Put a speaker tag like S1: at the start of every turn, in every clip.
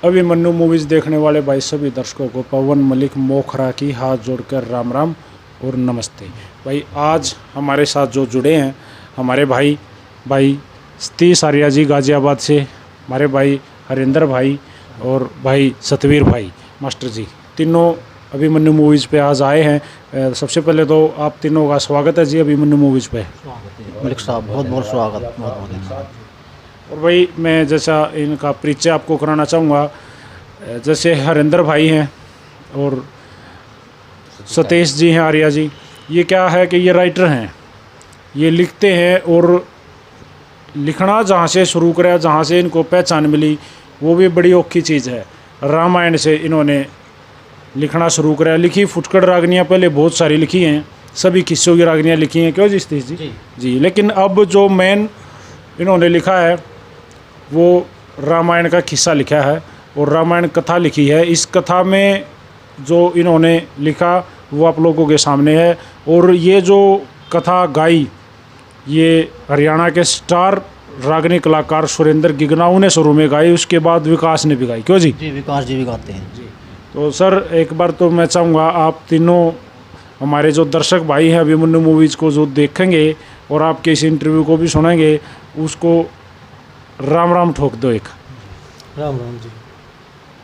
S1: Abhimanyu movies देखने वाले भाई सभी दर्शकों को पवन मलिक मोखरा की हाथ जोड़कर राम राम और नमस्ते। भाई आज हमारे साथ जो जुड़े हैं हमारे भाई सतीश आर्या जी गाज़ियाबाद से, हमारे भाई हरिंदर भाई और भाई सतवीर भाई मास्टर जी, तीनों अभिमन्यु मूवीज़ पे आज आए हैं। सबसे पहले तो आप तीनों का स्वागत है जी अभिमन्यु मूवीज़ पे।
S2: मलिक साहब बहुत बहुत स्वागत, बहुत बहुत धन्यवाद।
S1: और भाई मैं जैसा इनका परिचय आपको कराना चाहूँगा, जैसे हरिंदर भाई हैं और सतीश जी हैं आर्या जी, ये क्या है कि ये राइटर हैं, ये लिखते हैं और लिखना जहाँ से शुरू करा, जहाँ से इनको पहचान मिली वो भी बड़ी औखी चीज़ है। रामायण से इन्होंने लिखना शुरू करा, लिखी फुटकर रागनियाँ पहले बहुत सारी लिखी हैं, सभी किस्सों की रागनियाँ लिखी हैं, क्यों जी सतीश जी? जी, लेकिन अब जो मेन इन्होंने लिखा है वो रामायण का किस्सा लिखा है और रामायण कथा लिखी है। इस कथा में जो इन्होंने लिखा वो आप लोगों के सामने है। और ये जो कथा गाई ये हरियाणा के स्टार रागनी कलाकार सुरेंद्र गिगनाऊ ने शुरू में गाई, उसके बाद विकास ने भी गाई, क्यों जी?
S2: जी, विकास जी भी गाते हैं जी।
S1: तो सर एक बार तो मैं चाहूँगा आप तीनों हमारे जो दर्शक भाई हैं अभिमन्यु मूवीज़ को जो देखेंगे और आपके इस इंटरव्यू को भी सुनेंगे, उसको राम राम ठोक दो एक।
S2: राम राम जी,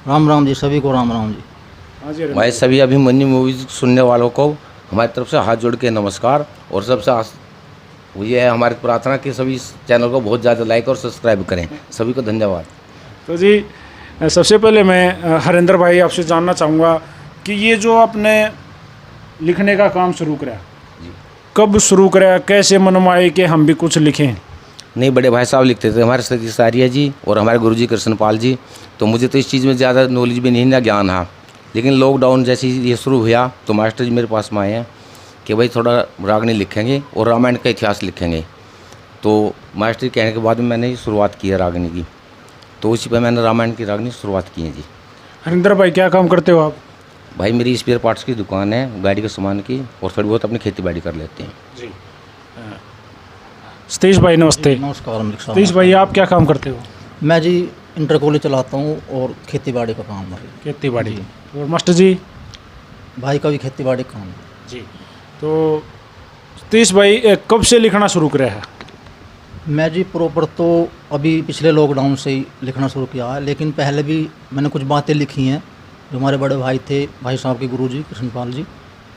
S2: राम राम जी, सभी को राम राम जी।
S1: हाँ जी
S3: भाई सभी अभिमन्यु मूवीज सुनने वालों को हमारी तरफ से हाथ जोड़ के नमस्कार। और सबसे ये है हमारी प्रार्थना कि सभी इस चैनल को बहुत ज़्यादा लाइक और सब्सक्राइब करें। सभी को धन्यवाद।
S1: तो जी सबसे पहले मैं हरिंदर भाई आपसे जानना चाहूँगा कि ये जो आपने लिखने का काम शुरू करा, कब शुरू करा, कैसे मन में आए कि हम भी कुछ लिखें?
S3: नहीं, बड़े भाई साहब लिखते थे हमारे सतीश आर्या जी और हमारे गुरुजी कृष्णपाल जी। तो मुझे तो इस चीज़ में ज़्यादा नॉलेज भी नहीं ना ज्ञान है, लेकिन लॉकडाउन जैसे ये शुरू हुआ तो मास्टर जी मेरे पास में आए हैं कि भाई थोड़ा रागनी लिखेंगे और रामायण का इतिहास लिखेंगे। तो मास्टर जी कहने के बाद में मैंने शुरुआत की है रागनी की, तो उसी पर मैंने रामायण की रागनी शुरुआत की है जी।
S1: हरिंदर भाई क्या काम करते हो आप?
S3: भाई मेरी स्पेयर पार्ट्स की दुकान है गाड़ी के सामान की, और थोड़ी बहुत अपनी खेती बाड़ी कर लेते हैं
S1: जी। सतीश भाई नमस्ते।
S2: नमस्कार मलिक साहब।
S1: सतीश भाई आप क्या काम करते हो?
S2: मैं जी इंटर कॉलेज चलाता हूँ और खेती बाड़ी का काम है।
S1: खेती बाड़ी। और मास्टर जी?
S2: भाई का भी खेती बाड़ी का काम है
S1: जी। तो सतीश भाई कब से लिखना शुरू करा है?
S2: मैं जी प्रॉपर तो अभी पिछले लॉकडाउन से ही लिखना शुरू किया है, लेकिन पहले भी मैंने कुछ बातें लिखी हैं। जो हमारे बड़े भाई थे, भाई साहब के गुरुजी कृष्णपाल जी,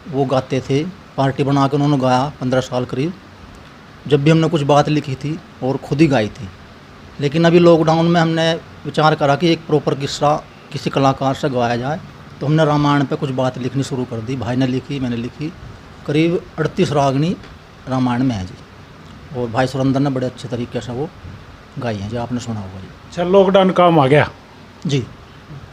S2: वो गाते थे, पार्टी बना के उन्होंने गाया 15 साल करीब। जब भी हमने कुछ बात लिखी थी और ख़ुद ही गाई थी। लेकिन अभी लॉकडाउन में हमने विचार करा कि एक प्रॉपर किस्सा किसी कलाकार से गवाया जाए, तो हमने रामायण पे कुछ बात लिखनी शुरू कर दी। भाई ने लिखी, मैंने लिखी, करीब 38 रागनी रामायण में है जी। और भाई सुरेंद्र ने बड़े अच्छे तरीके से वो गाई हैं जी, आपने सुना होगा जी।
S1: अच्छा, लॉकडाउन काम आ गया
S2: जी।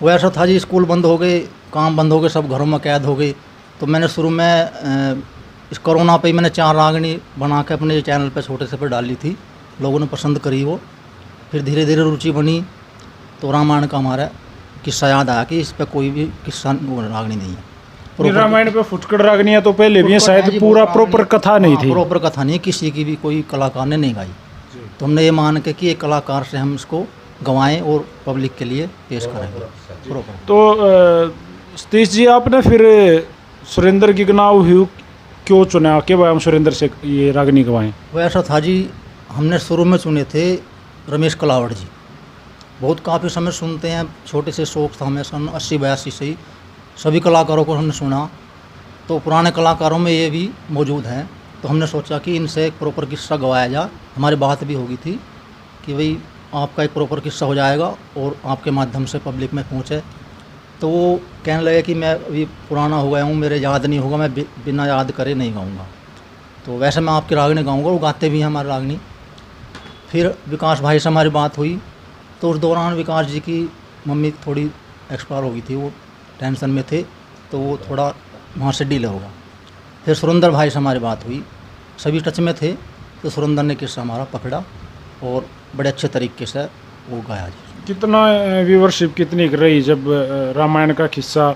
S2: वो ऐसा था जी, स्कूल बंद हो गए, काम बंद हो गए, सब घरों में कैद हो गए। तो मैंने शुरू में इस कोरोना पे ही मैंने 4 रागनी बना के अपने चैनल पे छोटे से पे डाली थी, लोगों ने पसंद करी वो। फिर धीरे धीरे रुचि बनी तो रामायण का हमारा किस्सा याद आया कि इस पे कोई भी किस्सा रागनी नहीं है।
S1: रामायण पे फुटकर रागनियाँ तो पहले भी हैं, शायद पूरा प्रॉपर कथा नहीं थी।
S2: प्रॉपर कथा नहीं, किसी की भी कोई कलाकार ने नहीं गाई। तो हमने ये मान के कि एक कलाकार से हम इसको गवाएं और पब्लिक के लिए पेश करेंगे प्रॉपर।
S1: तो सतीश जी आपने फिर सुरेंद्र गिगनाऊ क्यों चुना कि भाई हम सुरेंद्र से ये रागनी गवाएं?
S2: वो ऐसा था जी, हमने शुरू में चुने थे रमेश कलावड़ जी, बहुत काफ़ी समय सुनते हैं, छोटे से शौक था हमें, सन 80-82 से ही सभी कलाकारों को हमने सुना। तो पुराने कलाकारों में ये भी मौजूद हैं, तो हमने सोचा कि इनसे एक प्रॉपर किस्सा गवाया जाए। हमारी बात भी होगी थी कि भाई आपका एक प्रॉपर किस्सा हो जाएगा और आपके माध्यम से पब्लिक में पहुँचे। तो वो कहने लगे कि मैं अभी पुराना हो गया हूँ, मेरे याद नहीं होगा, मैं बिना याद करे नहीं गाऊँगा, तो वैसे मैं आपकी रागनी गाऊँगा। वो गाते भी हैं हमारी रागनी। फिर विकास भाई से हमारी बात हुई, तो उस दौरान विकास जी की मम्मी थोड़ी एक्सपायर हो गई थी, वो टेंशन में थे, तो वो थोड़ा वहाँ से डिले होगा। फिर सुरेंद्र भाई से हमारी बात हुई, सभी टच में थे, तो सुरेंद्र ने किस्सा हमारा पकड़ा और बड़े अच्छे तरीके से वो गाया जी।
S1: कितना व्यूवरशिप कितनी रही जब रामायण का किस्सा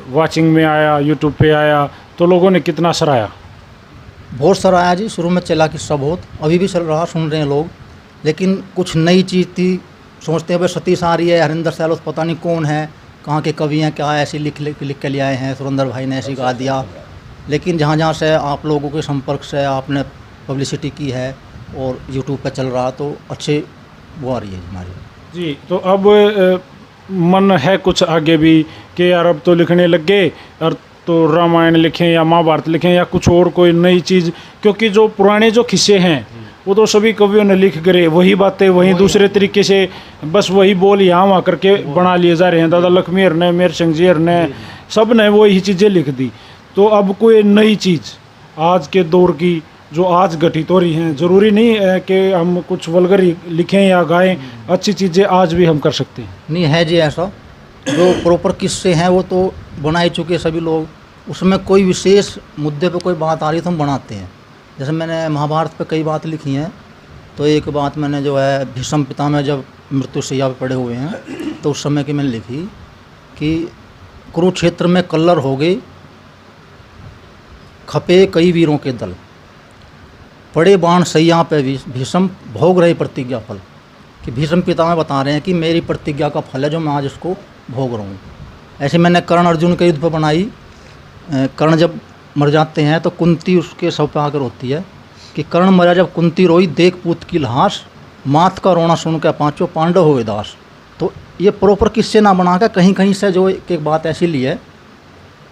S1: वाचिंग में आया, यूट्यूब पे आया, तो लोगों ने कितना सराहा?
S2: बहुत सराहा जी। शुरू में चला किस्सा बहुत, अभी भी चल रहा, सुन रहे हैं लोग। लेकिन कुछ नई चीज़ थी सोचते हैं भाई सतीश आर्य है, हरिंदर सैलोत पता नहीं कौन है, कहाँ के कवि हैं, क्या ऐसे लिख के ले आए हैं, सुरेंद्र भाई ने ऐसे गा दिया। लेकिन जहाँ जहाँ से आप लोगों के संपर्क से आपने पब्लिसिटी की है और यूट्यूब पे चल रहा, तो अच्छे वो आ रही है हमारी।
S1: जी, तो अब मन है कुछ आगे भी कि यार अब तो लिखने लग गए और तो रामायण लिखें या महाभारत लिखें या कुछ और कोई नई चीज़, क्योंकि जो पुराने जो किस्से हैं वो तो सभी कवियों ने लिख करे, वही बातें वही दूसरे तरीके से बस वही बोल यहाँ वहाँ करके बना लिए जा रहे हैं। दादा लक्ष्मीर ने, मेर सिंह ने, सब ने वही चीज़ें लिख दी। तो अब कोई नई चीज़ आज के दौर की जो आज घटित हो रही हैं, ज़रूरी नहीं है कि हम कुछ वल्गर लिखें या गाएं, अच्छी चीज़ें आज भी हम कर सकते हैं।
S2: नहीं है जी, ऐसा जो प्रॉपर किस्से हैं वो तो बना ही चुके सभी लोग, उसमें कोई विशेष मुद्दे पे कोई बात आ रही तो हम बनाते हैं। जैसे मैंने महाभारत पे कई बात लिखी हैं, तो एक बात मैंने जो है भीष्म पितामह जब मृत्युशैया पे पड़े हुए हैं तो उस समय की मैंने लिखी कि कुरुक्षेत्र में कल्लर हो गए, खपे कई वीरों के दल, पड़े बाण सैया पे भीष्म भोग रहे प्रतिज्ञा फल। कि भीष्म पितामह बता रहे हैं कि मेरी प्रतिज्ञा का फल है जो मैं आज इसको भोग रहा हूँ। ऐसे मैंने कर्ण अर्जुन के युद्ध पर बनाई। कर्ण जब मर जाते हैं तो कुंती उसके शव पे आकर रोती है कि कर्ण मरा जब कुंती रोई, देख पूत की लाश, मात का रोना सुन के पांचों पांडव हुए दास। तो ये प्रॉपर किस्से ना बना के कहीं कहीं से जो एक बात ऐसी ली है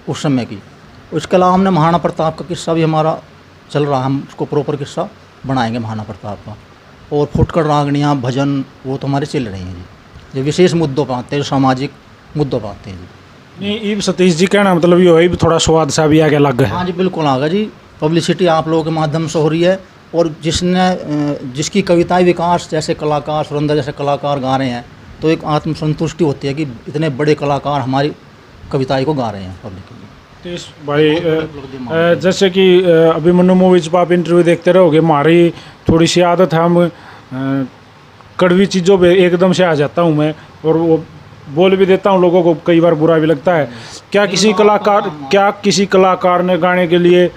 S2: उस समय की। उसके अलावा हमने महाराणा प्रताप का किस्सा भी हमारा चल रहा है, हम उसको प्रॉपर किस्सा बनाएंगे महाराणा प्रताप का। और फुटकर रागणियाँ भजन वो तो हमारे चल रही हैं जी, जो विशेष मुद्दों पर आते हैं, जो सामाजिक मुद्दों पर आते हैं जी।
S1: नहीं, ये सतीश जी कहना मतलब ये है भी थोड़ा स्वाद सा भी आगे लग है।
S2: हाँ जी बिल्कुल आगा जी, पब्लिसिटी आप लोगों के माध्यम से हो रही है। और जिसकी कविताएं विकास जैसे कलाकार सुरेंद्र जैसे कलाकार गा रहे हैं, तो एक आत्मसंतुष्टि होती है कि इतने बड़े कलाकार हमारी कविताएं को गा रहे हैं पब्लिक के लिए।
S1: सतीश भाई, जैसे कि अभिमन्यु मूवीज पर आप इंटरव्यू देखते रहोगे, हमारी थोड़ी सी आदत है, हम कड़वी चीज़ों पे एकदम से आ जाता हूँ मैं, और वो बोल भी देता हूँ, लोगों को कई बार बुरा भी लगता है। क्या किसी कलाकार ने गाने के लिए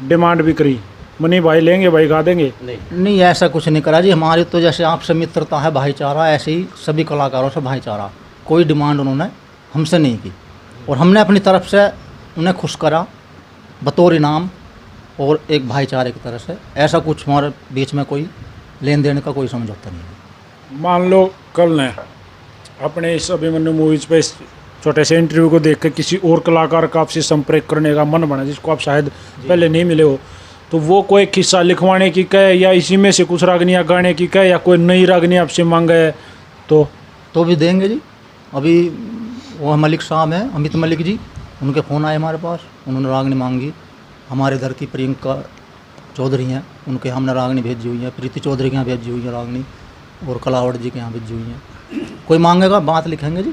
S1: डिमांड भी करी, मनी भाई लेंगे भाई गा देंगे?
S2: नहीं ऐसा कुछ नहीं करा जी। हमारी तो जैसे आपसे मित्रता है, भाईचारा, ऐसे ही सभी कलाकारों से भाईचारा। कोई डिमांड उन्होंने हमसे नहीं की और हमने अपनी तरफ से उन्हें खुश करा बतौर इनाम और एक भाईचारे की तरह से। ऐसा कुछ हमारे बीच में कोई लेन देन का कोई समझौता नहीं है।
S1: मान लो कल ने अपने इस अभिमन्यु मूवीज पे इस छोटे से इंटरव्यू को देख कर किसी और कलाकार का आपसे संपर्क करने का मन बना, जिसको आप शायद पहले नहीं मिले हो, तो वो कोई किस्सा लिखवाने की कहे या इसी में से कुछ रागनियाँ गाने की कहे या कोई नई रागनी आपसे मांगे तो
S2: भी देंगे जी। अभी वो मलिक साहब हैं, अमित मलिक जी, उनके फ़ोन आए हमारे पास, उन्होंने रागनी मांगी। हमारे इधर की प्रियंका चौधरी हैं, उनके हमने रागनी भेजी हुई है। प्रीति चौधरी के यहाँ भेजी हुई है रागनी, और कलावड़ जी के यहाँ भेजी हुई है। कोई मांगेगा बात लिखेंगे जी,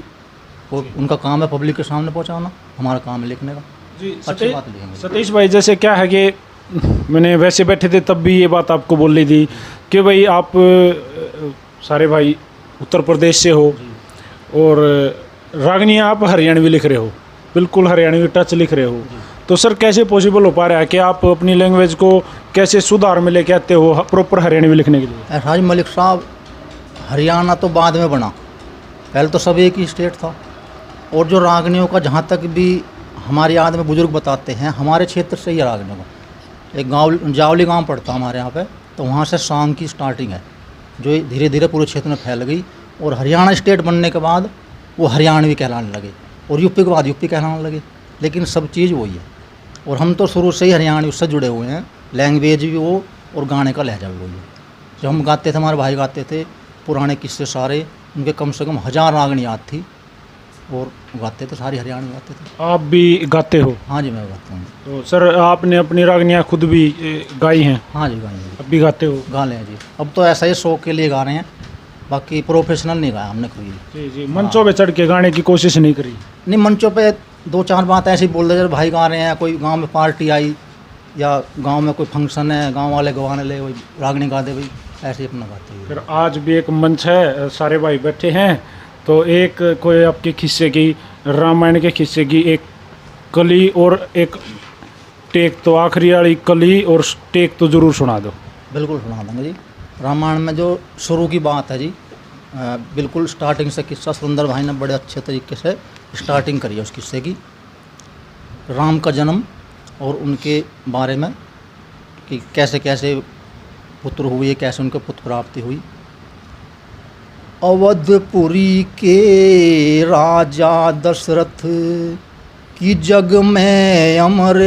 S2: और उनका काम है पब्लिक के सामने पहुँचाना, हमारा काम है लिखने का
S1: जी।
S2: अच्छी बात लिखेंगे।
S1: सतीश भाई, जैसे क्या है कि मैंने वैसे बैठे थे तब भी ये बात आपको बोल रही थी कि भाई आप सारे भाई उत्तर प्रदेश से हो और रागनियाँ आप हरियाणवी लिख रहे हो, बिल्कुल हरियाणवी टच लिख रहे हो, तो सर कैसे पॉसिबल हो पा रहा है कि आप अपनी लैंग्वेज को कैसे सुधार में लेके आते हो प्रॉपर हरियाणवी लिखने के लिए?
S2: राज मलिक साहब, हरियाणा तो बाद में बना, पहले तो सब एक ही स्टेट था। और जो रागनियों का जहाँ तक भी हमारे याद में बुजुर्ग बताते हैं, हमारे क्षेत्र से ही रागनियों का एक गाँव जावली गांव पड़ता हमारे यहाँ पे, तो वहाँ से सांग की स्टार्टिंग है जो धीरे धीरे पूरे क्षेत्र में फैल गई। और हरियाणा स्टेट बनने के बाद वो हरियाणवी कहलाने लगे, और यूपी के बाद यूपी कहलाने लगे, लेकिन सब चीज़ वही है। और हम तो शुरू से ही हरियाणवी से जुड़े हुए हैं, लैंग्वेज भी वो और गाने का लहजा भी वही है। जब हम गाते थे, हमारे भाई गाते थे पुराने किस्से सारे, उनके कम से कम 1000 रागनी याद थी और गाते थे, सारी हरियाणवी गाते थे।
S1: आप भी गाते हो?
S2: हाँ जी, मैं गाता हूँ।
S1: तो सर आपने अपनी रागनियाँ खुद भी गाई हैं?
S2: हाँ जी, गाई हैं।
S1: अब भी गाते हो?
S2: गा लें जी, अब तो ऐसा ही शौक के लिए गा रहे हैं, बाकी प्रोफेशनल नहीं गाया हमने कभी।
S1: जी जी। मंचों पे चढ़ के गाने की कोशिश नहीं करी?
S2: नहीं, मंचों पे 2-4 बात ऐसी बोल दे, जब भाई गा रहे हैं, कोई गांव में पार्टी आई या गांव में कोई फंक्शन है, गांव वाले गवाने ले वही रागनी गा दे, भाई ऐसे ही अपना गाते हैं।
S1: फिर आज भी एक मंच है, सारे भाई बैठे हैं, तो एक कोई आपके किस्से की, रामायण के किस्से की एक कली और एक टेक, तो आखिरी वाली कली और टेक तो ज़रूर सुना दो।
S2: बिल्कुल सुना देंगे जी। रामायण में जो शुरू की बात है जी, बिल्कुल स्टार्टिंग से किस्सा सुंदर भाई ने बड़े अच्छे तरीके से स्टार्टिंग करी है उस किस्से की, राम का जन्म और उनके बारे में कि कैसे कैसे पुत्र हुए, कैसे उनको पुत्र प्राप्ति हुई। अवधपुरी के राजा दशरथ की जग में अमर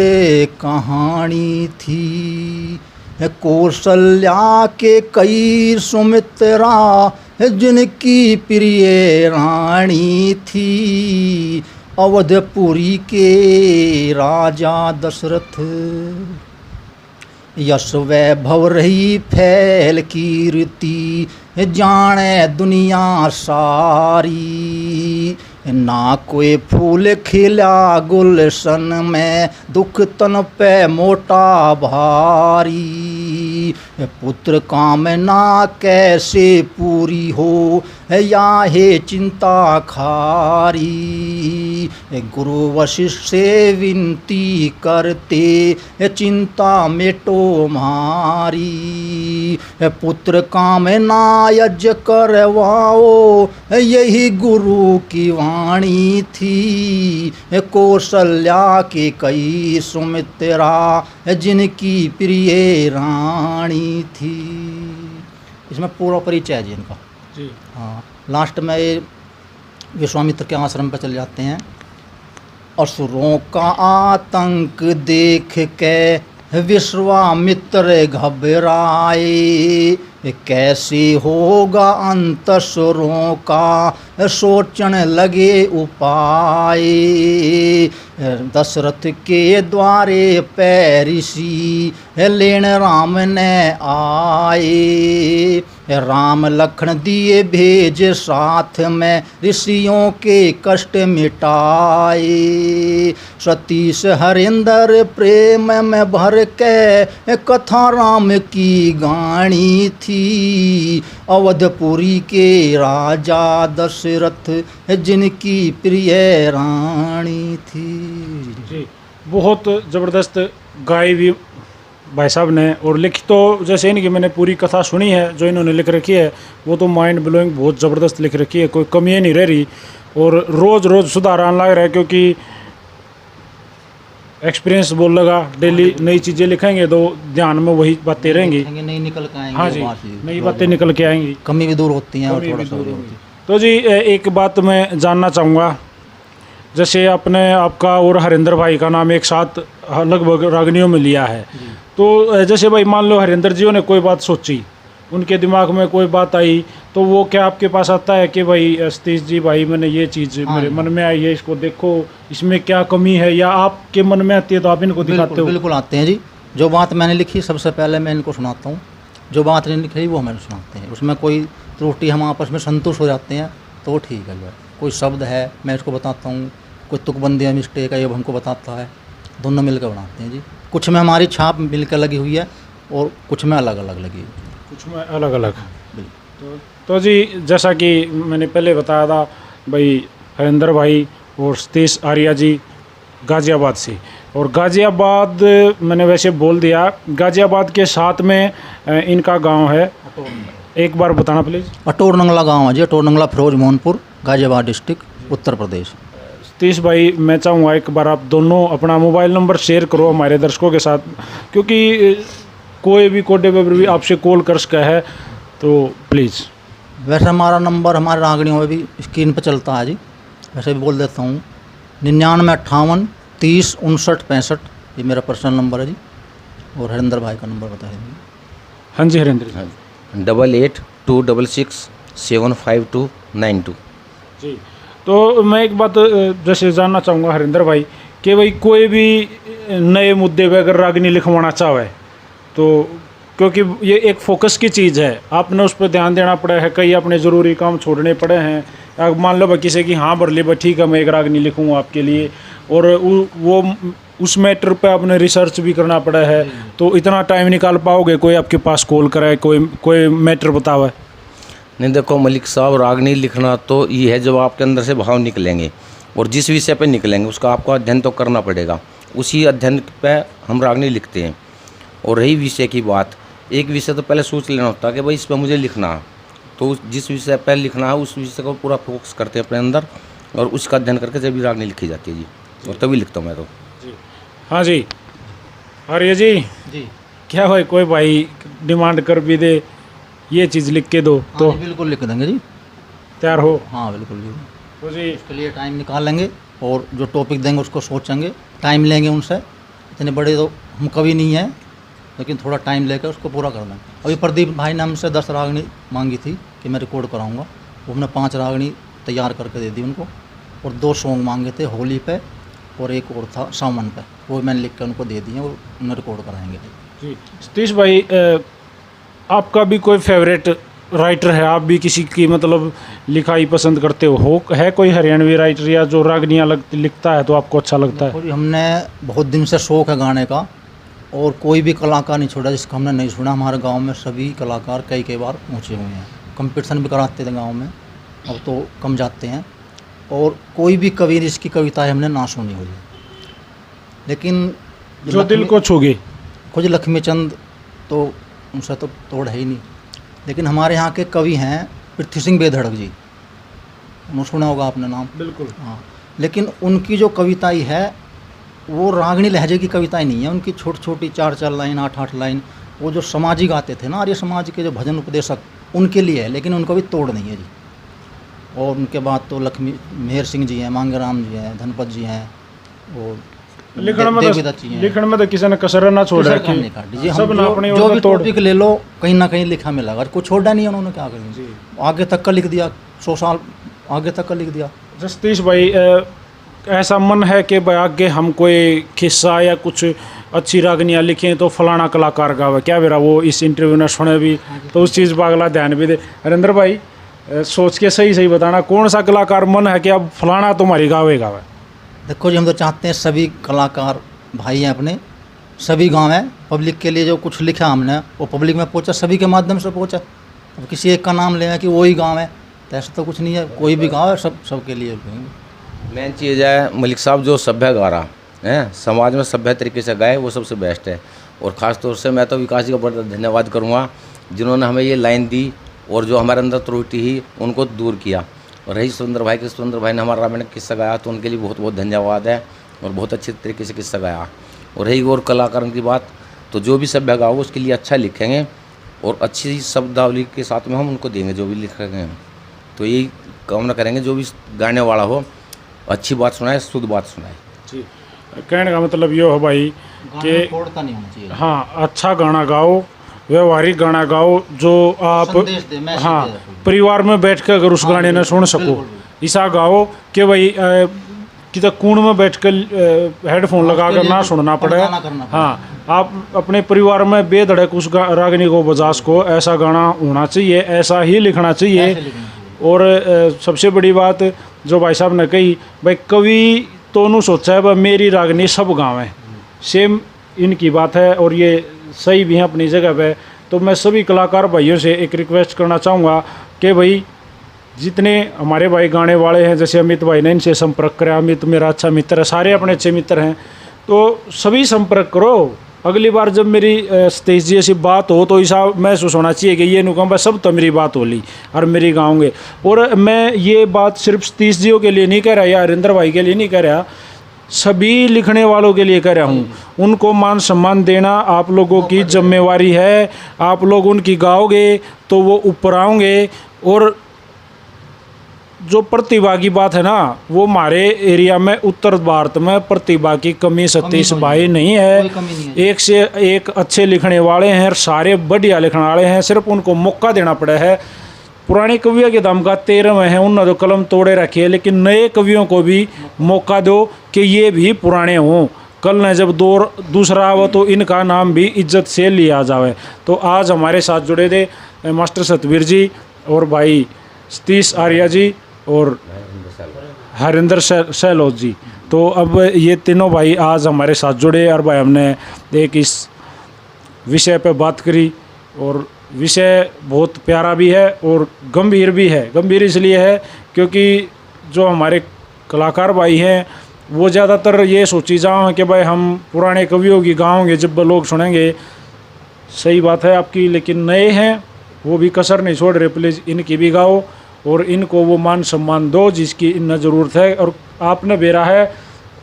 S2: कहानी थी, कौशल्या के कई सुमित्रा जिनकी प्रिय रानी थी। अवधपुरी के राजा दशरथ यश वैभव रही फैल कीर्ति, जाने दुनिया सारी। ना कोई फूल खिला गुलशन में, दुख तन पे मोटा भारी। पुत्र कामना कैसे पूरी हो, या है चिंता खारी। गुरु वशिष्ठ से विनती करते, चिंता मेटो मारी। पुत्र कामना यज्ञ करवाओ, यही गुरु की वाणी थी। कौशल्या के कई सुमित्रा जिनकी प्रिय रानी थी। इसमें पूरा परिचय है जी इनका
S1: जी।
S2: हाँ, लास्ट में ये विश्वामित्र के आश्रम पर चले जाते हैं। असुरों का आतंक देख के विश्वामित्र घबराए, कैसे होगा अंत असुरों का सोचन लगे उपाय। दशरथ के द्वारे पे ऋषि लेन राम ने आए। राम लखन दिए भेज साथ में, ऋषियों के कष्ट मिटाए। सतीश हरिंदर प्रेम में भर के कथा राम की गाणी थी। अवधपुरी के राजा दशरथ जिनकी प्रिय रानी थी।
S1: जी, बहुत ज़बरदस्त गाई भी भाई साहब ने, और लिखी तो जैसे इनकी मैंने पूरी कथा सुनी है जो इन्होंने लिख रखी है, वो तो माइंड ब्लोइंग बहुत ज़बरदस्त लिख रखी है, कोई कमी नहीं रह रही और रोज़ रोज़ सुधार आने लग रहा है, क्योंकि एक्सपीरियंस बोल लगा। डेली नई चीज़ें लिखेंगे तो ध्यान में वही बातें रहेंगी।
S2: नहीं निकल के आएंगे।
S1: हाँ जी, नई बातें निकल के आएंगी,
S2: कमी भी दूर होती हैं और
S1: कमी
S2: थोड़ा
S1: भी
S2: सा
S1: दूर होगी। तो जी एक बात मैं जानना चाहूँगा, जैसे आपने आपका और हरिंदर भाई का नाम एक साथ लगभग रागनियों में लिया है, तो जैसे भाई मान लो हरिंदर जी ने कोई बात सोची, उनके दिमाग में कोई बात आई, तो वो क्या आपके पास आता है कि भाई सतीश जी भाई मैंने ये चीज़ मेरे मन में आई है, इसको देखो इसमें क्या कमी है, या आपके मन में आती है तो आप इनको दिखाते हो?
S2: बिल्कुल आते हैं जी। जो बात मैंने लिखी सबसे पहले मैं इनको सुनाता हूँ, जो बात नहीं लिखी वो हमें सुनाते हैं। उसमें कोई त्रुटि हम आपस में संतुष्ट हो जाते हैं तो ठीक है। जो कोई शब्द है मैं इसको बताता हूँ, कोई तुकबंदी है मिस्टेक है ये हमको बताता है, दोनों मिलकर बनाते हैं जी। कुछ में हमारी छाप मिलकर लगी हुई है और कुछ में अलग अलग लगी हुई है।
S1: कुछ में अलग अलग। तो जी जैसा कि मैंने पहले बताया था भाई, हरिंदर भाई और सतीश आर्या जी गाज़ियाबाद से, और गाज़ियाबाद मैंने वैसे बोल दिया, गाज़ियाबाद के साथ में इनका गांव है, एक बार बताना प्लीज़।
S2: अटोर नंगला गाँव है जी, अटोर नंगला फिरोज मोहनपुर, गाज़ियाबाद डिस्ट्रिक्ट, उत्तर प्रदेश।
S1: सतीश भाई मैं चाहूँगा एक बार आप दोनों अपना मोबाइल नंबर शेयर करो हमारे दर्शकों के साथ, क्योंकि कोई भी कोडे पर भी आपसे कॉल कर सका है, तो प्लीज़।
S2: वैसे हमारा नंबर हमारे रागड़ियों में भी स्क्रीन पर चलता है जी, वैसे भी बोल देता हूँ 9958 30 59 65, ये मेरा पर्सनल नंबर है जी। और हरिंदर भाई का नंबर बता दीजिए।
S1: हाँ जी हरिंदर जी।
S3: 8826 75292।
S1: जी, तो मैं एक बात जैसे जानना चाहूँगा हरिंदर भाई कि भाई कोई भी नए मुद्दे पे अगर रागनी लिखवाना चाहे तो, क्योंकि ये एक फोकस की चीज़ है, आपने उस पर ध्यान देना पड़ा है, कई अपने ज़रूरी काम छोड़ने पड़े हैं। अब मान लो बाकी से कि हाँ बरली बा ठीक है मैं एक रागनी लिखूँगा आपके लिए, और वो उस मैटर पे आपने रिसर्च भी करना पड़ा है, तो इतना टाइम निकाल पाओगे? कोई आपके पास कॉल कराए, कोई मैटर बतावे?
S3: नहीं देखो मलिक साहब, रागनी लिखना तो ये है जब आपके अंदर से भाव निकलेंगे और जिस विषय पे निकलेंगे उसका आपको अध्ययन तो करना पड़ेगा, उसी अध्ययन पे हम रागनी लिखते हैं। और रही विषय की बात, एक विषय तो पहले सोच लेना होता है कि भाई इस पर मुझे लिखना है, तो जिस विषय पर लिखना है उस विषय को पूरा फोकस करते हैं अपने अंदर, और उसका अध्ययन करके जब भी रागनी लिखी जाती है जी, और तभी लिखता हूँ मैं तो।
S1: हाँ जी, आर्य जी
S2: जी
S1: क्या भाई कोई भाई डिमांड कर भी दे ये चीज़ लिख के दो तो
S2: हाँ जी, बिल्कुल लिख देंगे जी।
S1: तैयार हो?
S2: हाँ बिल्कुल जी,
S1: तो जी
S2: उसके लिए टाइम निकाल लेंगे और जो टॉपिक देंगे उसको सोचेंगे, टाइम लेंगे उनसे। इतने बड़े तो हम कभी नहीं हैं, लेकिन थोड़ा टाइम लेकर उसको पूरा कर देंगे। अभी प्रदीप भाई ने हमसे 10 रागनी मांगी थी कि मैं रिकॉर्ड कराऊंगा, वो हमने 5 रागनी तैयार करके दे दी उनको, और 2 सॉन्ग मांगे थे होली पे और एक और था सावन पे, वो मैंने लिख कर उनको दे दिए और उन्हें रिकॉर्ड कराएंगे।
S1: जी सतीश भाई, आपका भी कोई फेवरेट राइटर है? आप भी किसी की मतलब लिखाई पसंद करते हो? है कोई हरियाणवी राइटर या जो रागनियाँ लिखता है तो आपको अच्छा लगता है?
S2: देखो जी, हमने बहुत दिन से शौक है गाने का, और कोई भी कलाकार नहीं छोड़ा जिसका हमने नहीं सुना। हमारे गांव में सभी कलाकार कई बार पहुँचे हुए हैं, कंपटीशन भी कराते थे गांव में, अब तो कम जाते हैं। और कोई भी कवि जिसकी कविताएं हमने ना सुनी हुई, लेकिन
S1: जो दिल को छू गई।
S2: कुछ लक्ष्मी चंद तो उनसे तो तोड़ है ही नहीं, लेकिन हमारे यहाँ के कवि हैं पृथ्वी सिंह बेधड़क जी, उन्होंने सुना होगा आपने नाम।
S1: बिल्कुल।
S2: हाँ, लेकिन उनकी जो कविताएं है वो रागनी लहजे की कविताएं नहीं है, उनकी छोटी छोटी 4-4 लाइन 8-8 लाइन, वो जो समाजी गाते थे ना, आर्य समाज के जो भजन उपदेशक, उनके लिए है, लेकिन उनका भी तोड़ नहीं है जी। और उनके बाद तो लक्ष्मी मेहर सिंह जी हैं, मांगेराम जी हैं, धनपत जी हैं, और
S1: लिखण में तो किसी ने कसर ना छोड़ रखी, सब ना अपने
S2: जो भी टॉपिक ले लो कहीं ना कहीं लिखा मिलेगा, कुछ छोड़ा नहीं है उन्होंने। क्या करें, आगे तक का लिख दिया, 100 साल आगे तक का लिख दिया।
S1: सतीश भाई, ऐसा मन है कि भाई आगे हम कोई किस्सा या कुछ अच्छी रागनियाँ लिखें तो फलाना कलाकार गावे, क्या मेरा वो इस इंटरव्यू में सुने भी तो उस चीज़ पर अगला ध्यान भी दे। हरिंदर भाई, सोच के सही सही बताना कौन सा कलाकार मन है कि अब फलाना तुम्हारी गावे।
S2: देखो जी, हम तो चाहते हैं सभी कलाकार भाई हैं अपने, सभी गांव हैं, पब्लिक के लिए जो कुछ लिखा हमने वो पब्लिक में पहुंचा, सभी के माध्यम से पहुंचा। अब किसी एक का नाम लेना कि वही गांव है तो ऐसा तो कुछ नहीं है, कोई भी गांव है, सबके लिए।
S3: मेन चीज़ है मलिक साहब जो सभ्य गा रहा है, समाज में सभ्य तरीके से गाए, वो सबसे बेस्ट है। और ख़ास तौर से मैं तो विकास जी का बड़ा धन्यवाद करूँगा जिन्होंने हमें ये लाइन दी और जो हमारे अंदर त्रुटि ही उनको दूर किया। और रही सुंदर भाई ने हमारा रामायण किस्सा गाया, तो उनके लिए बहुत बहुत धन्यवाद है, और बहुत अच्छे तरीके से किस्सा गाया। और रही और कलाकारों की बात, तो जो भी सभ्य गाओ उसके लिए अच्छा लिखेंगे और अच्छी शब्दावली के साथ में हम उनको देंगे जो भी लिखेंगे। तो यही कामना करेंगे जो भी गाने वाला हो अच्छी बात सुनाए, शुद्ध बात सुनाए।
S1: जी, कहने का मतलब ये हो भाई कि
S2: छोड़ता नहीं होना चाहिए।
S1: हाँ, अच्छा गाना गाओ, व्यवहारिक गाना गाओ, जो आप हाँ परिवार में बैठ कर अगर उस गाने ने सुन सको, ऐसा गाओ कि भाई कि तो कूण में बैठ कर हेडफोन लगा कर ना सुनना पड़े। हाँ, आप अपने परिवार में बेधड़क उस रागनी को बजा सको, ऐसा गाना होना चाहिए, ऐसा ही लिखना चाहिए। और सबसे बड़ी बात जो भाई साहब ने कही, भाई कवि तो नहीं सोचा है भाई मेरी रागनी सब गाँव है, सेम इनकी बात है और ये सही भी है अपनी जगह पे। तो मैं सभी कलाकार भाइयों से एक रिक्वेस्ट करना चाहूँगा कि भाई जितने हमारे भाई गाने वाले हैं, जैसे अमित भाई ने इनसे संपर्क करा, अमित मेरा अच्छा मित्र है, सारे अपने अच्छे मित्र हैं, तो सभी संपर्क करो। अगली बार जब मेरी सतीश जी ऐसी बात हो तो ऐसा महसूस होना चाहिए कि ये नुकम सब तो मेरी बात हो ली और मेरी गाऊंगे। और मैं ये बात सिर्फ सतीश जी के लिए नहीं कह रहा या हरिंदर भाई के लिए नहीं कह रहा, सभी लिखने वालों के लिए कह रहा हूँ। उनको मान सम्मान देना आप लोगों की जिम्मेवारी है। आप लोग उनकी गाओगे तो वो ऊपर आओगे। और जो प्रतिभा की बात है ना, वो हमारे एरिया में उत्तर भारत में प्रतिभा की कमी सतीश भाई नहीं है। एक से एक अच्छे लिखने वाले हैं, सारे बढ़िया लिखने वाले हैं, सिर्फ उनको मौका देना पड़ा है। पुराने कवियों के दम का 13 हैं, उन्होंने तो कलम तोड़े रखी है, लेकिन नए कवियों को भी मौका दो कि ये भी पुराने हों। कल न जब दौर दूसरा हो तो इनका नाम भी इज्जत से लिया जाए। तो आज हमारे साथ जुड़े थे मास्टर सतवीर जी और भाई सतीश आर्या जी और हरिंदर सैलोत जी। तो अब ये तीनों भाई आज हमारे साथ जुड़े और भाई हमने एक इस विषय पे बात करी। और विषय बहुत प्यारा भी है और गंभीर भी है। गंभीर इसलिए है क्योंकि जो हमारे कलाकार भाई हैं वो ज़्यादातर ये सोची जाओ कि भाई हम पुराने कवियों की गाओगे जब लोग सुनेंगे। सही बात है आपकी, लेकिन नए हैं वो भी कसर नहीं छोड़ रहे। प्लीज़ इनकी भी गाओ और इनको वो मान सम्मान दो जिसकी इन्हें ज़रूरत है। और आपने बेरा है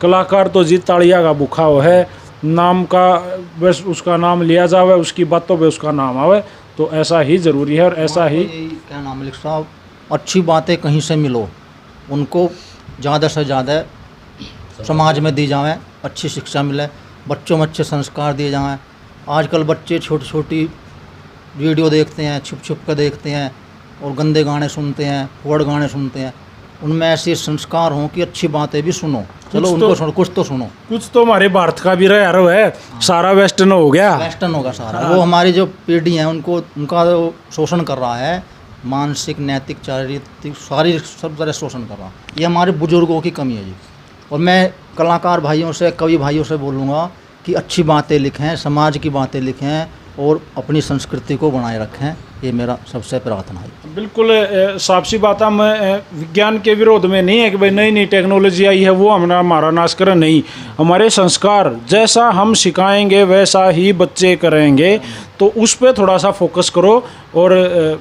S1: कलाकार तो जी ताड़िया का भूखा हो है, नाम का बस उसका नाम लिया जावे, उसकी बातों पे उसका नाम आवे, तो ऐसा ही ज़रूरी है। और ऐसा ही
S2: क्या नाम मलिक साहब, अच्छी बातें कहीं से मिलो, उनको ज़्यादा से ज़्यादा समाज में दी जाए, अच्छी शिक्षा मिले, बच्चों में अच्छे संस्कार दिए जाएं। आजकल बच्चे छोटी छोटी वीडियो देखते हैं, छुप छुप कर देखते हैं और गंदे गाने सुनते हैं, फोड़ गाने सुनते हैं। उनमें ऐसे संस्कार हों कि अच्छी बातें भी सुनो, चलो उनको सुनो, कुछ तो सुनो।
S1: कुछ तो हमारे भारत का भी रहा है, सारा वेस्टर्न हो गया,
S2: वेस्टर्न होगा सारा। वो हमारी जो पीढ़ी है उनको उनका जो शोषण कर रहा है, मानसिक, नैतिक, चारित्रिक, शारीरिक सब तरह शोषण कर रहा है। ये हमारे बुजुर्गों की कमी है जी। और मैं कलाकार भाइयों से, कवि भाइयों से बोलूँगा कि अच्छी बातें लिखें, समाज की बातें लिखें और अपनी संस्कृति को बनाए रखें, ये मेरा सबसे प्रार्थना है।
S1: बिल्कुल साफ सी बात है। मैं विज्ञान के विरोध में नहीं है कि भाई नई नई टेक्नोलॉजी आई है वो हमारा नाश करे, नहीं। हमारे संस्कार जैसा हम सिखाएंगे वैसा ही बच्चे करेंगे, तो उस पर थोड़ा सा फोकस करो। और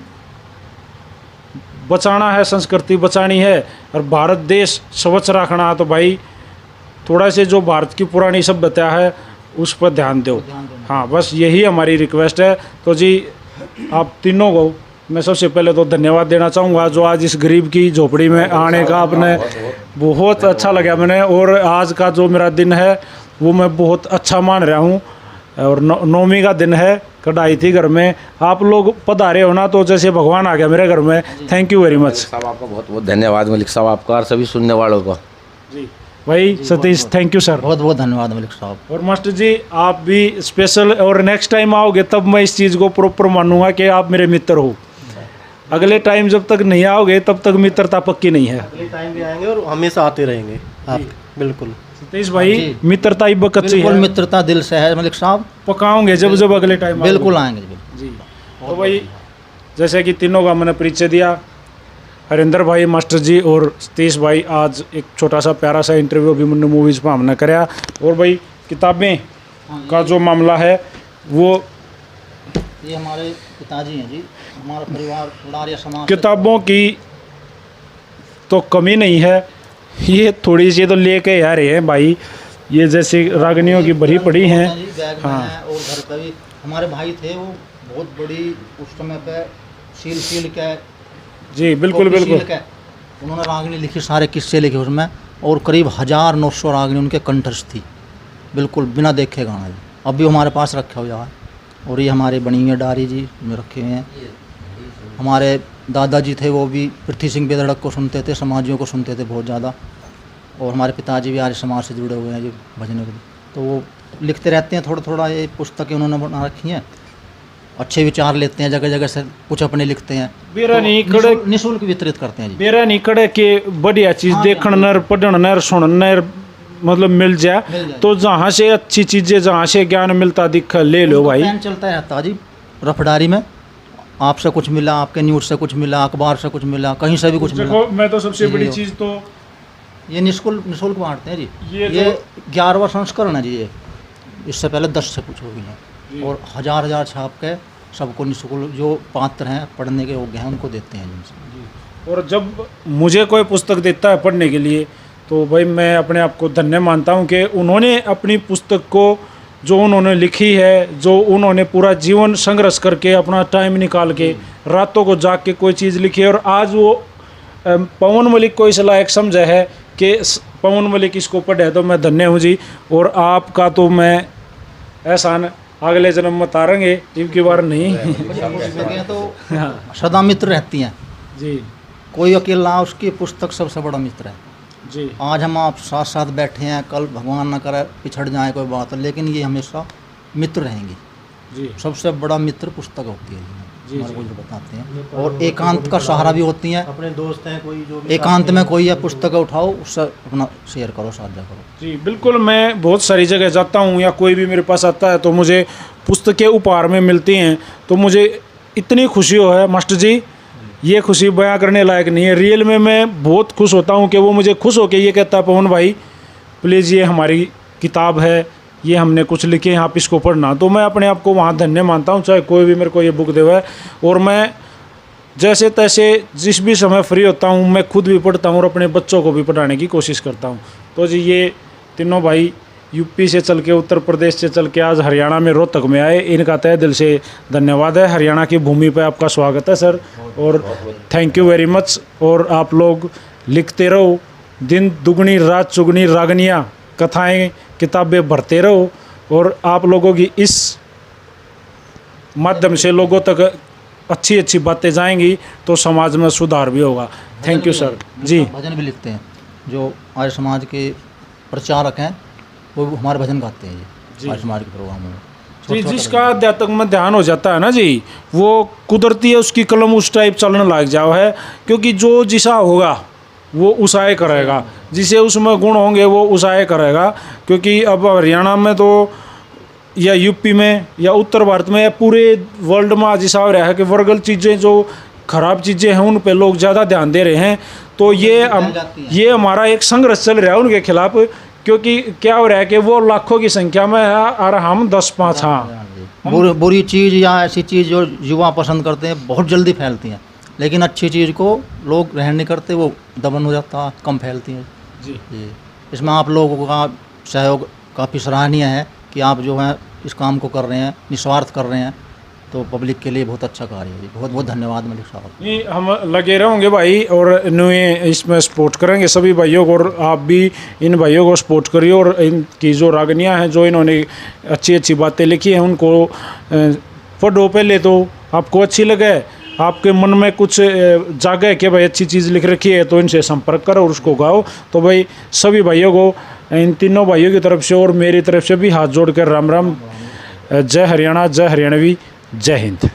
S1: बचाना है, संस्कृति बचानी है और भारत देश स्वच्छ रखना है, तो भाई थोड़ा से जो भारत की पुरानी सभ्यता है उस पर ध्यान दो। हाँ, बस यही हमारी रिक्वेस्ट है। तो जी आप तीनों को मैं सबसे पहले तो धन्यवाद देना चाहूँगा, जो आज इस गरीब की झोपड़ी में आने का आपने बहुत अच्छा लगा मैंने। और आज का जो मेरा दिन है वो मैं बहुत अच्छा मान रहा हूँ। और नौमी का दिन है, कढ़ाई थी घर में, आप लोग पधारे हो ना, तो जैसे भगवान आ गया मेरे घर में। थैंक यू वेरी मच
S3: साहब, आपका बहुत बहुत धन्यवाद मलिक साहब, आपका और सभी सुनने वालों का
S1: जी। भाई सतीश, थैंक यू सर,
S2: बहुत बहुत धन्यवाद मलिक साहब।
S1: और मास्टर जी आप भी स्पेशल, और नेक्स्ट टाइम आओगे तब मैं इस चीज़ को प्रॉपर मानूंगा कि आप मेरे मित्र हो। अगले टाइम जब तक नहीं आओगे तब तक मित्रता पक्की नहीं है।
S4: अगले टाइम भी आएंगे और हमेशा आते रहेंगे आप। बिल्कुल
S1: सतीश भाई, मित्रता ही कच्ची
S2: बिल्कुल
S1: है,
S2: मित्रता दिल से है मलिक साहब,
S1: पकाओगे जब अगले टाइम
S2: बिल्कुल आएंगे
S1: जी। तो भाई जैसे कि तीनों का मैंने परिचय दिया, हरिंदर भाई, मास्टर जी और सतीश भाई, आज एक छोटा सा प्यारा सा इंटरव्यू भी मैंने मूवीज़ पर हमने कराया। और भाई किताबें का जो मामला है वो,
S2: ये हमारे पिताजी हैं जी, हमारा परिवार उड़ारिया समाज से-
S1: किताबों की तो कमी नहीं है, ये थोड़ी सी तो लेके आ रहे हैं भाई। ये जैसे रागनियों की भरी पड़ी हैं।
S2: बैग में है, और घर पे भी हमारे भाई थे, वो बहुत बड़ी उस समय पे सील के
S1: जी बिल्कुल
S2: कॉपी
S1: बिल्कुल।
S2: सील के उन्होंने रागनी लिखी, सारे किस्से लिखे उसमें, और करीब 1900 रागनी उनके कंठस्थ थी, बिल्कुल बिना देखे गाना। अब भी हमारे पास रखा हुआ है। और ये हमारे बनी हुई डायरी जी में रखे हुए हैं। हमारे दादाजी थे, वो भी पृथ्वी सिंह बेदड़क को सुनते थे, समाजियों को सुनते थे बहुत ज़्यादा। और हमारे पिताजी भी आर्य समाज से जुड़े हुए हैं जी, भजनों के, तो वो लिखते रहते हैं थोड़ा थोड़ा। ये पुस्तकें उन्होंने बना रखी हैं, अच्छे विचार लेते हैं, जगह जगह से कुछ अपने लिखते हैं,
S1: बेरा नहीं खड़े,
S2: निःशुल्क वितरित करते हैं जी।
S1: बेरा नहीं खड़े के बढ़िया चीज़ देखण नर पढ़न नर सुनन नर मतलब मिल जाए, तो जहाँ से अच्छी चीज़ें, जहाँ से ज्ञान मिलता दिख ले लो भाई।
S2: प्लान चलता रहता जी रफडारी में, आपसे कुछ मिला, आपके न्यूज़ से कुछ मिला, अखबार से कुछ मिला, कहीं से भी कुछ मिला।
S1: देखो मैं तो सबसे बड़ी चीज़ तो
S2: ये निःशुल्क बांटते हैं जी।
S1: ये
S2: ये 11वां संस्करण है जी। ये इससे पहले 10 से कुछ हो गई हैं, और हजार छाप के सबको निःशुल्क, जो पात्र हैं पढ़ने के योग्य हैं उनको देते हैं जिनसे।
S1: और जब मुझे कोई पुस्तक देता है पढ़ने के लिए, तो भाई मैं अपने आप को धन्य मानता हूँ कि उन्होंने अपनी पुस्तक को, जो उन्होंने लिखी है, जो उन्होंने पूरा जीवन संघर्ष करके अपना टाइम निकाल के रातों को जाग के कोई चीज़ लिखी है। और आज वो पवन मलिक को इस लायक समझा है कि पवन मलिक इसको पढ़े, तो मैं धन्य हूँ जी। और आपका तो मैं एहसान अगले जन्म में उतारेंगे, इनकी बार नहीं।
S2: तो सदा मित्र रहती हैं
S1: जी
S2: कोई अकेला, उसकी पुस्तक सबसे बड़ा मित्र है
S1: जी।
S2: आज हम आप साथ साथ बैठे हैं, कल भगवान न करे पिछड़ जाए कोई बात, लेकिन ये हमेशा मित्र रहेंगी
S1: जी।
S2: सबसे बड़ा मित्र पुस्तक होती है
S1: जी,
S2: हमारे को जो बताते हैं। और एकांत का सहारा भी होती हैं।
S4: अपने दोस्त हैं कोई जो भी
S2: एकांत में कोई है, पुस्तक उठाओ, उससे अपना शेयर करो, साझा करो।
S1: जी बिल्कुल। मैं बहुत सारी जगह जाता हूँ या कोई भी मेरे पास आता है तो मुझे पुस्तकें उपहार में मिलती हैं, तो मुझे इतनी खुशी हो है मास्टर जी, ये खुशी बयां करने लायक नहीं है। रियल में मैं बहुत खुश होता हूँ कि वो मुझे खुश होकर ये कहता है, पवन भाई प्लीज़ ये हमारी किताब है, ये हमने कुछ लिखे हैं, आप इसको पढ़ना। तो मैं अपने आप को वहाँ धन्य मानता हूँ, चाहे कोई भी मेरे को ये बुक देवा है। और मैं जैसे तैसे जिस भी समय फ्री होता हूँ मैं खुद भी पढ़ता हूँ और अपने बच्चों को भी पढ़ाने की कोशिश करता हूँ। तो जी ये तीनों भाई यूपी से चल के, उत्तर प्रदेश से चल के आज हरियाणा में रोहतक में आए, इनका तहे दिल से धन्यवाद है। हरियाणा की भूमि पे आपका स्वागत है सर, और थैंक यू वेरी मच। और आप लोग लिखते रहो, दिन दुगनी रात चुगनी रागनियाँ कथाएं किताबें भरते रहो, और आप लोगों की इस माध्यम से लोगों तक अच्छी अच्छी बातें जाएंगी तो समाज में सुधार भी होगा। थैंक यू सर जी।
S2: भजन भी लिखते हैं, जो आर्य समाज के प्रचारक हैं वो हमारे भजन गाते हैं
S1: जी।
S2: आर्य समाज के प्रोग्राम में।
S1: जी, जिसका अध्यात्म में ध्यान हो जाता है ना जी, वो कुदरती है उसकी कलम उस टाइप चलने लग जाओ है, क्योंकि जो जिसा होगा वो उसाए करेगा, जिसे उसमें गुण होंगे वो उसाए करेगा। क्योंकि अब हरियाणा में तो या यूपी में या उत्तर भारत में या पूरे वर्ल्ड में आज ऐसा हो रहा है कि वर्गल चीज़ें जो खराब चीज़ें हैं उन पे लोग ज़्यादा ध्यान दे रहे हैं। तो ये हमारा एक संघर्ष चल रहा है उनके खिलाफ, क्योंकि क्या हो रहा है कि वो लाखों की संख्या में है और हम 10-5। हाँ,
S2: बुरी चीज़ या ऐसी चीज़ जो युवा पसंद करते हैं बहुत जल्दी फैलती हैं, लेकिन अच्छी चीज़ को लोग ग्रहण नहीं करते, वो दमन हो जाता है, कम फैलती हैं
S1: जी।
S2: इसमें आप लोगों का सहयोग काफ़ी सराहनीय है कि आप जो है इस काम को कर रहे हैं, निस्वार्थ कर रहे हैं, तो पब्लिक के लिए बहुत अच्छा कार्य है। बहुत बहुत धन्यवाद मलिक साहब।
S1: नहीं, हम लगे रहेंगे भाई और इन्हें इसमें सपोर्ट करेंगे सभी भाइयों को, और आप भी इन भाइयों को सपोर्ट करिए। और इनकी जो रागनियाँ हैं, जो इन्होंने अच्छी अच्छी बातें लिखी हैं, उनको पढ़ो पहले तो आपको अच्छी लगे, आपके मन में कुछ जागे कि भाई अच्छी चीज़ लिख रखी है, तो इनसे संपर्क करो और उसको गाओ। तो भाई सभी भाइयों को, इन तीनों भाइयों की तरफ से और मेरी तरफ से भी हाथ जोड़ कर राम राम। जय हरियाणा, जय हरियाणवी, जय हिंद।